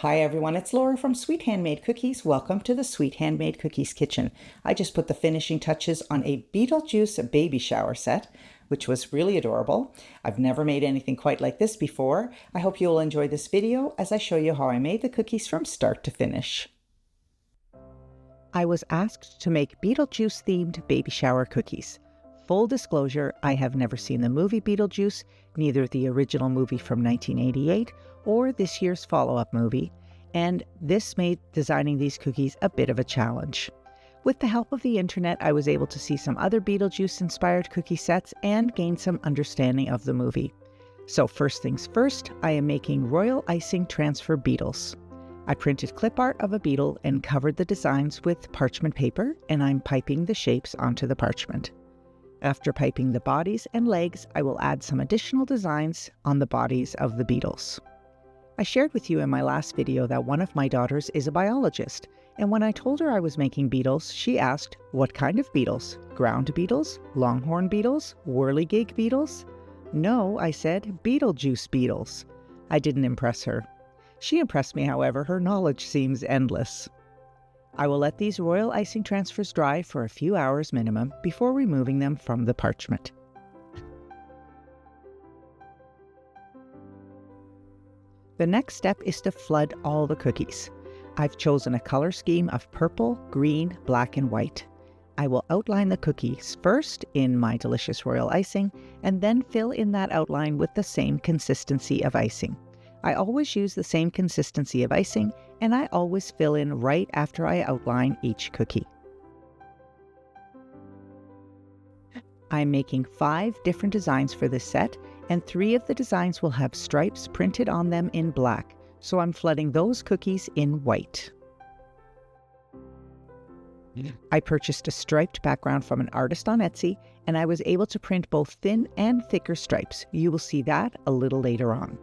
Hi everyone, it's Laura from Sweet Handmade Cookies. Welcome to the Sweet Handmade Cookies kitchen. I just put the finishing touches on a Beetlejuice baby shower set, which was really adorable. I've never made anything quite like this before. I hope you'll enjoy this video as I show you how I made the cookies from start to finish. I was asked to make Beetlejuice themed baby shower cookies. Full disclosure, I have never seen the movie Beetlejuice, neither the original movie from 1988 or this year's follow-up movie, and this made designing these cookies a bit of a challenge. With the help of the internet, I was able to see some other Beetlejuice-inspired cookie sets and gain some understanding of the movie. So first things first, I am making royal icing transfer beetles. I printed clip art of a beetle and covered the designs with parchment paper, and I'm piping the shapes onto the parchment. After piping the bodies and legs, I will add some additional designs on the bodies of the beetles. I shared with you in my last video that one of my daughters is a biologist, and when I told her I was making beetles, she asked, "What kind of beetles? Ground beetles? Longhorn beetles? Whirligig beetles?" "No," I said, "Beetlejuice beetles." I didn't impress her. She impressed me, however. Her knowledge seems endless. I will let these royal icing transfers dry for a few hours minimum before removing them from the parchment. The next step is to flood all the cookies. I've chosen a color scheme of purple, green, black, and white. I will outline the cookies first in my delicious royal icing and then fill in that outline with the same consistency of icing. I always use the same consistency of icing, and I always fill in right after I outline each cookie. I'm making 5 different designs for this set, and 3 of the designs will have stripes printed on them in black, so I'm flooding those cookies in white. I purchased a striped background from an artist on Etsy, and I was able to print both thin and thicker stripes. You will see that a little later on.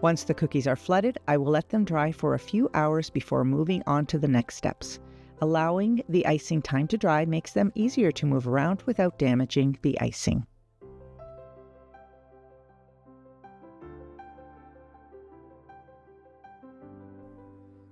Once the cookies are flooded, I will let them dry for a few hours before moving on to the next steps. Allowing the icing time to dry makes them easier to move around without damaging the icing.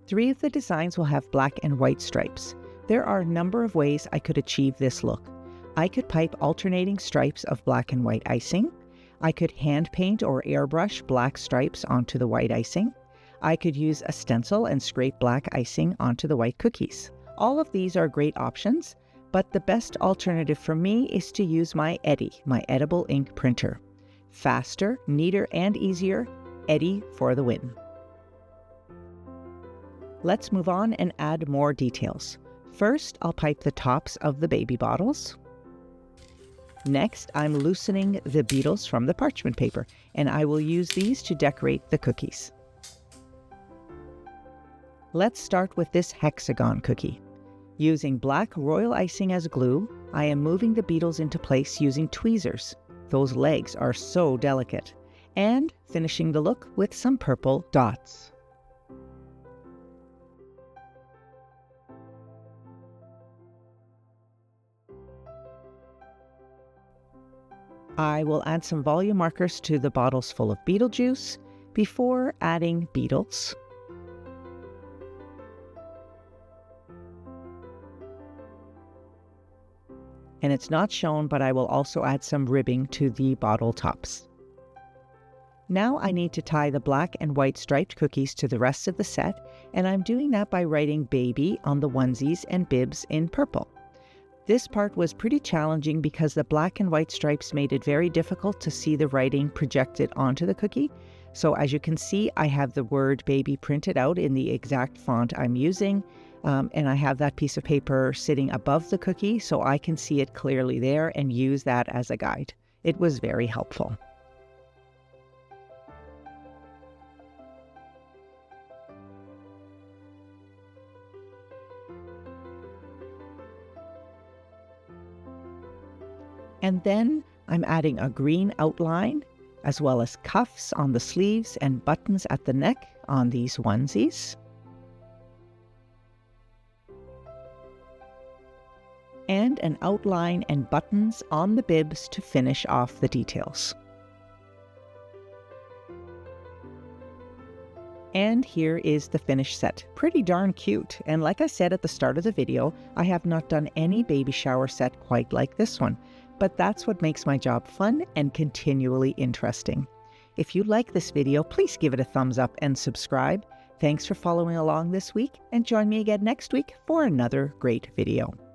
Three of the designs will have black and white stripes. There are a number of ways I could achieve this look. I could pipe alternating stripes of black and white icing. I could hand paint or airbrush black stripes onto the white icing. I could use a stencil and scrape black icing onto the white cookies. All of these are great options, but the best alternative for me is to use my Eddie, my edible ink printer. Faster, neater, and easier, Eddie for the win. Let's move on and add more details. First, I'll pipe the tops of the baby bottles. Next, I'm loosening the beetles from the parchment paper, and I will use these to decorate the cookies. Let's start with this hexagon cookie. Using black royal icing as glue, I am moving the beetles into place using tweezers. Those legs are so delicate. And finishing the look with some purple dots. I will add some volume markers to the bottles full of Beetlejuice before adding beetles. And it's not shown, but I will also add some ribbing to the bottle tops. Now I need to tie the black and white striped cookies to the rest of the set, and I'm doing that by writing baby on the onesies and bibs in purple. This part was pretty challenging because the black and white stripes made it very difficult to see the writing projected onto the cookie. So as you can see, I have the word baby printed out in the exact font I'm using, and I have that piece of paper sitting above the cookie so I can see it clearly there and use that as a guide. It was very helpful. And then I'm adding a green outline, as well as cuffs on the sleeves and buttons at the neck on these onesies. And and an outline and buttons on the bibs to finish off the details. And here is the finished set. Pretty darn cute. And like I said at the start of the video, I have not done any baby shower set quite like this one. But that's what makes my job fun and continually interesting. If you like this video, please give it a thumbs up and subscribe. Thanks for following along this week, and join me again next week for another great video.